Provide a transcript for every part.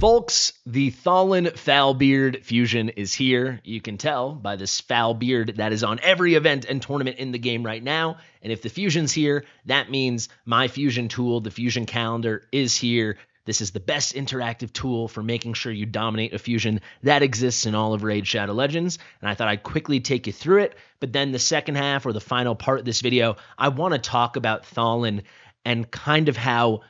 Folks, the Thallin Foulbeard fusion is here. You can tell by this foul beard that is on every event and tournament in the game right now. And if the fusion's here, that means my fusion tool, the fusion calendar, is here. This is the best interactive tool for making sure you dominate a fusion that exists in all of Raid Shadow Legends. And I thought I'd quickly take you through it. But then the second half, or the final part of this video, I want to talk about Thallin and kind of how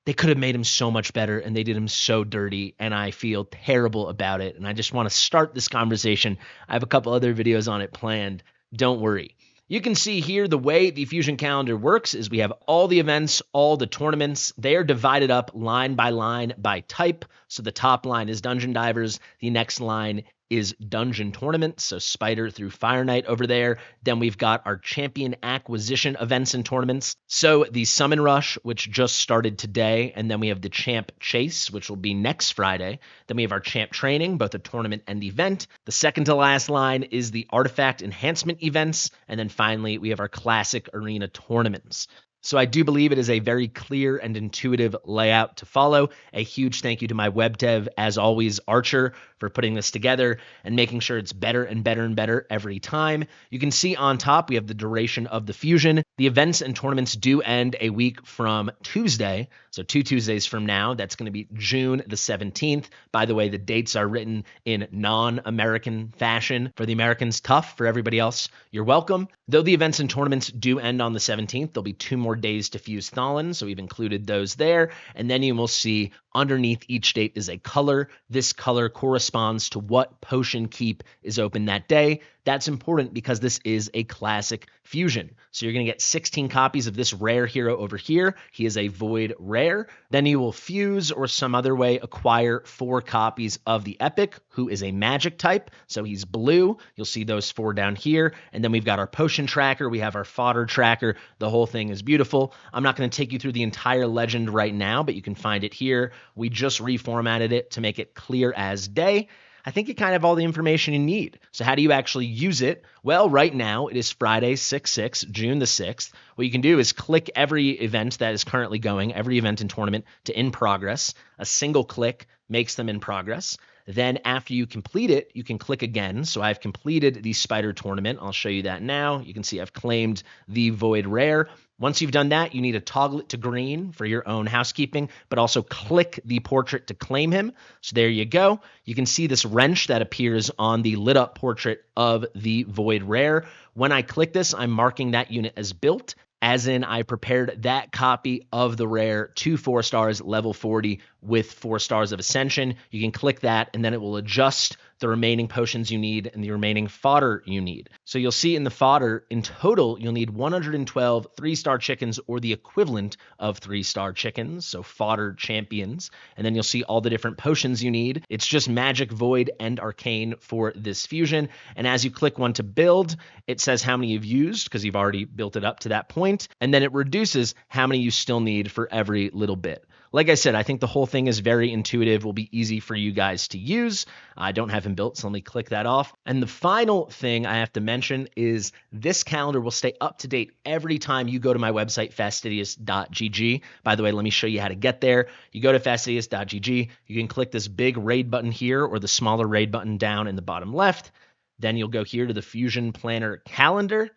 they could have made him so much better, and they did him so dirty, and I feel terrible about it. And I just want to start this conversation. I have a couple other videos on it planned. Don't worry. You can see here the way the Fusion calendar works is we have all the events, all the tournaments. They are divided up line by type. So the top line is Dungeon Divers. The next line is Dungeon Tournaments, so Spider through Fire Knight over there. Then we've got our Champion Acquisition events and tournaments. So the Summon Rush, which just started today, and then we have the Champ Chase, which will be next Friday. Then we have our Champ Training, both a tournament and event. The second to last line is the Artifact Enhancement events, and then finally we have our Classic Arena tournaments. So I do believe it is a very clear and intuitive layout to follow. A huge thank you to my web dev, as always, Archer, for putting this together and making sure it's better and better and better every time. You can see on top we have the duration of the fusion. The events and tournaments do end a week from Tuesday, so 2 Tuesdays from now. That's going to be June the 17th. By the way, the dates are written in non-American fashion. For the Americans, tough. For everybody else, you're welcome. Though the events and tournaments do end on the 17th, there'll be 2 more days to fuse Thallin, so we've included those there. And then you will see underneath each date is a color. This color corresponds to what potion keep is open that day. That's important because this is a classic fusion. So you're going to get 16 copies of this rare hero over here. He is a void rare. Then you will fuse or some other way acquire 4 copies of the epic, who is a magic type. So he's blue. You'll see those 4 down here. And then we've got our potion tracker. We have our fodder tracker. The whole thing is beautiful. I'm not going to take you through the entire legend right now, but you can find it here. We just reformatted it to make it clear as day. I think you kind of have all the information you need. So how do you actually use it? Well, right now it is Friday, 6/6, June the 6th. What you can do is click every event that is currently going, every event and tournament to in progress. A single click makes them in progress. Then after you complete it, you can click again. So I've completed the Spider tournament. I'll show you that now. You can see I've claimed the Void Rare. Once you've done that, you need to toggle it to green for your own housekeeping, but also click the portrait to claim him. So there you go. You can see this wrench that appears on the lit up portrait of the Void Rare. When I click this, I'm marking that unit as built, as in I prepared that copy of the rare to 4 stars, level 40 with 4 stars of Ascension. You can click that and then it will adjust the remaining potions you need and the remaining fodder you need. So you'll see in the fodder, in total, you'll need 112 3-star chickens or the equivalent of 3-star chickens, so fodder champions. And then you'll see all the different potions you need. It's just magic, void, and arcane for this fusion. And as you click one to build, it says how many you've used because you've already built it up to that point. And then it reduces how many you still need for every little bit. Like I said, I think the whole thing is very intuitive, will be easy for you guys to use. I don't have him built, so let me click that off. And the final thing I have to mention is this calendar will stay up to date every time you go to my website, fastidious.gg. By the way, let me show you how to get there. You go to fastidious.gg, you can click this big raid button here or the smaller raid button down in the bottom left. Then you'll go here to the Fusion Planner calendar,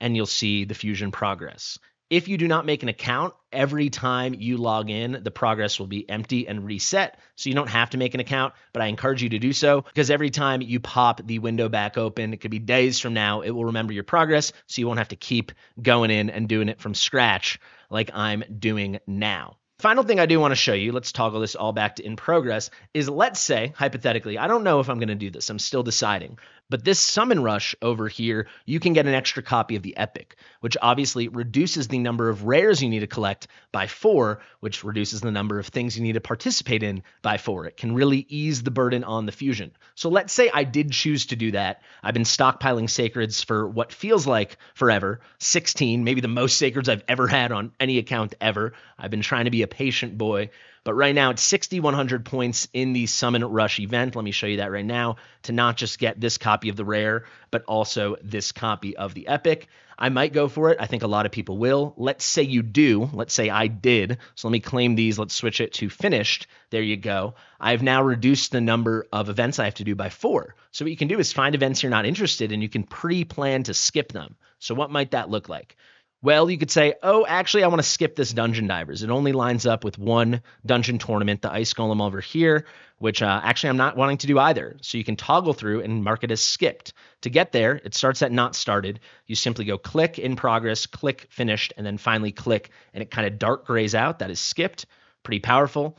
and you'll see the Fusion progress. If you do not make an account, every time you log in, the progress will be empty and reset. So you don't have to make an account, but I encourage you to do so because every time you pop the window back open, it could be days from now, it will remember your progress. So you won't have to keep going in and doing it from scratch like I'm doing now. Final thing I do want to show you, let's toggle this all back to in progress, is let's say, hypothetically, I don't know if I'm going to do this, I'm still deciding, but this Summon Rush over here, you can get an extra copy of the Epic, which obviously reduces the number of rares you need to collect by 4, which reduces the number of things you need to participate in by 4. It can really ease the burden on the fusion. So let's say I did choose to do that. I've been stockpiling Sacreds for what feels like forever, 16, maybe the most Sacreds I've ever had on any account ever. I've been trying to be a patient boy. But right now it's 6,100 points in the Summon Rush event. Let me show you that right now to not just get this copy of the rare, but also this copy of the epic. I might go for it. I think a lot of people will. Let's say you do. Let's say I did. So let me claim these. Let's switch it to finished. There you go. I've now reduced the number of events I have to do by 4. So what you can do is find events you're not interested in. You can pre-plan to skip them. So what might that look like? Well, you could say, oh, actually, I want to skip this Dungeon Divers. It only lines up with one dungeon tournament, the Ice Golem over here, which actually I'm not wanting to do either. So you can toggle through and mark it as skipped. To get there, it starts at not started. You simply go click in progress, click finished, and then finally click, and it kind of dark grays out. That is skipped. Pretty powerful.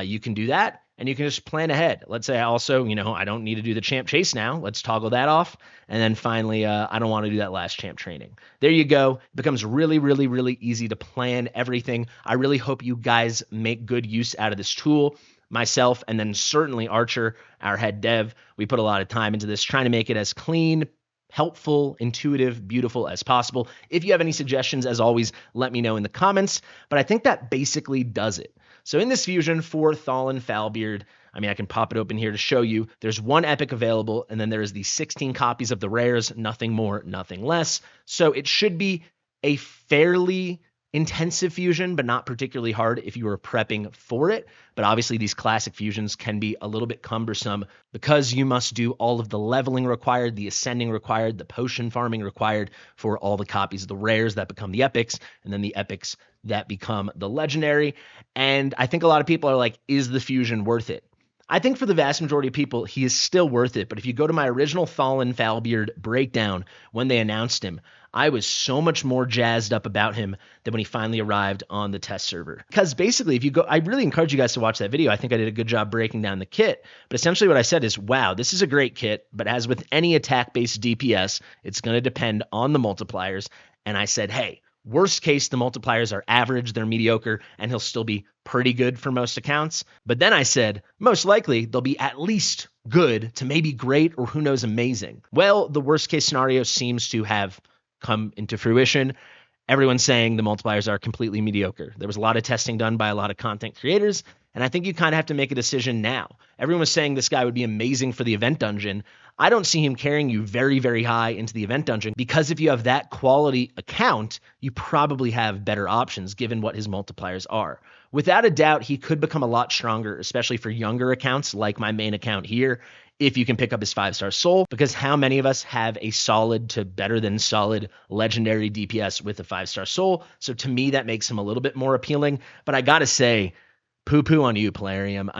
You can do that. And you can just plan ahead. Let's say I also, I don't need to do the champ chase now. Let's toggle that off. And then finally, I don't want to do that last champ training. There you go. It becomes really, really, really easy to plan everything. I really hope you guys make good use out of this tool. Myself, and then certainly Archer, our head dev, we put a lot of time into this, trying to make it as clean, helpful, intuitive, beautiful as possible. If you have any suggestions, as always, let me know in the comments. But I think that basically does it. So in this fusion for Thallin Foulbeard, I can pop it open here to show you. There's one epic available, and then there's the 16 copies of the rares, nothing more, nothing less. So it should be a fairly intensive fusion, but not particularly hard if you were prepping for it. But obviously these classic fusions can be a little bit cumbersome because you must do all of the leveling required, the ascending required, the potion farming required for all the copies of the rares that become the epics, and then the epics that become the legendary. And I think a lot of people are like, is the fusion worth it? I think for the vast majority of people, he is still worth it. But if you go to my original Thallin Foulbeard breakdown, when they announced him, I was so much more jazzed up about him than when he finally arrived on the test server. Because basically, if you go, I really encourage you guys to watch that video. I think I did a good job breaking down the kit. But essentially what I said is, wow, this is a great kit. But as with any attack-based DPS, it's going to depend on the multipliers. And I said, hey, worst case, the multipliers are average, they're mediocre, and he'll still be pretty good for most accounts. But then I said, most likely, they'll be at least good to maybe great or who knows, amazing. Well, the worst case scenario seems to have come into fruition. Everyone's saying the multipliers are completely mediocre. There was a lot of testing done by a lot of content creators, and I think you kind of have to make a decision now. Everyone was saying this guy would be amazing for the event dungeon. I don't see him carrying you very, very high into the event dungeon because if you have that quality account, you probably have better options given what his multipliers are. Without a doubt, he could become a lot stronger, especially for younger accounts like my main account here, if you can pick up his 5-star soul, because how many of us have a solid to better than solid legendary DPS with a 5-star soul? So to me, that makes him a little bit more appealing. But I gotta say, poo-poo on you, Plarium.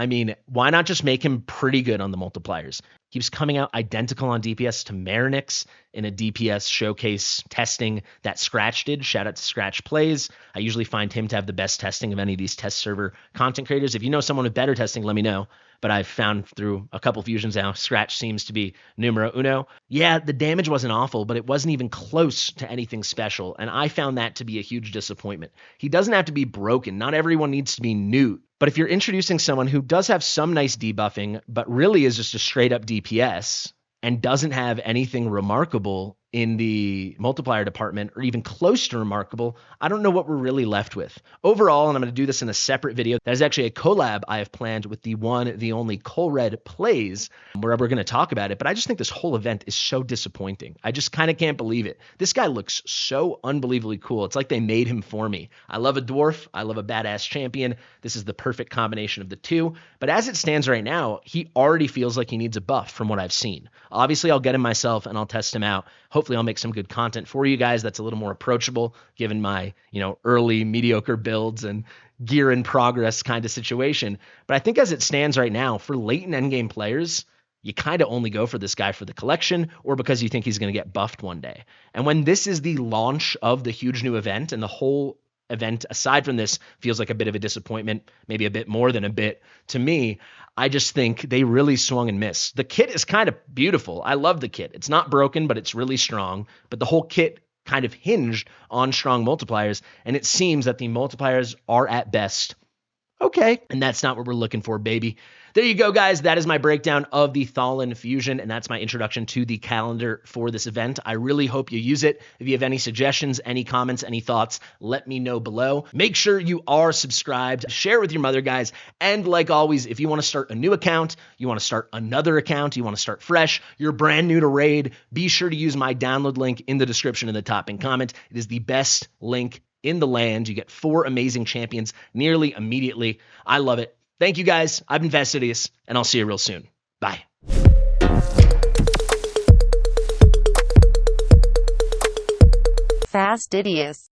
Why not just make him pretty good on the multipliers? He was coming out identical on DPS to Marinix in a DPS showcase testing that Scratch did. Shout out to Scratch Plays. I usually find him to have the best testing of any of these test server content creators. If you know someone with better testing, let me know. But I've found through a couple fusions now, Scratch seems to be numero uno. Yeah, the damage wasn't awful, but it wasn't even close to anything special. And I found that to be a huge disappointment. He doesn't have to be broken. Not everyone needs to be new. But if you're introducing someone who does have some nice debuffing, but really is just a straight up DPS and doesn't have anything remarkable in the multiplier department or even close to remarkable, I don't know what we're really left with. Overall, and I'm going to do this in a separate video, that is actually a collab I have planned with the one, the only Colred Plays, where we're going to talk about it. But I just think this whole event is so disappointing. I just kind of can't believe it. This guy looks so unbelievably cool. It's like they made him for me. I love a dwarf. I love a badass champion. This is the perfect combination of the two. But as it stands right now, he already feels like he needs a buff from what I've seen. Obviously, I'll get him myself and I'll test him out. Hopefully I'll make some good content for you guys that's a little more approachable given my, early mediocre builds and gear in progress kind of situation. But I think as it stands right now, for late and endgame players, you kind of only go for this guy for the collection or because you think he's going to get buffed one day. And when this is the launch of the huge new event and the whole event, aside from this, feels like a bit of a disappointment, maybe a bit more than a bit to me, I just think they really swung and missed. The kit is kind of beautiful. I love the kit. It's not broken, but it's really strong. But the whole kit kind of hinged on strong multipliers, and it seems that the multipliers are at best Okay. And that's not what we're looking for, baby. There you go, guys. That is my breakdown of the Thallin Fusion, and that's my introduction to the calendar for this event. I really hope you use it. If you have any suggestions, any comments, any thoughts, let me know below. Make sure you are subscribed, share with your mother, guys, and like always, if you want to start a new account, you want to start another account, you want to start fresh, you're brand new to Raid, be sure to use my download link in the description in the top and comment. It is the best link in the land. You get 4 amazing champions nearly immediately. I love it. Thank you, guys. I've been Fastidious, and I'll see you real soon. Bye. Fastidious.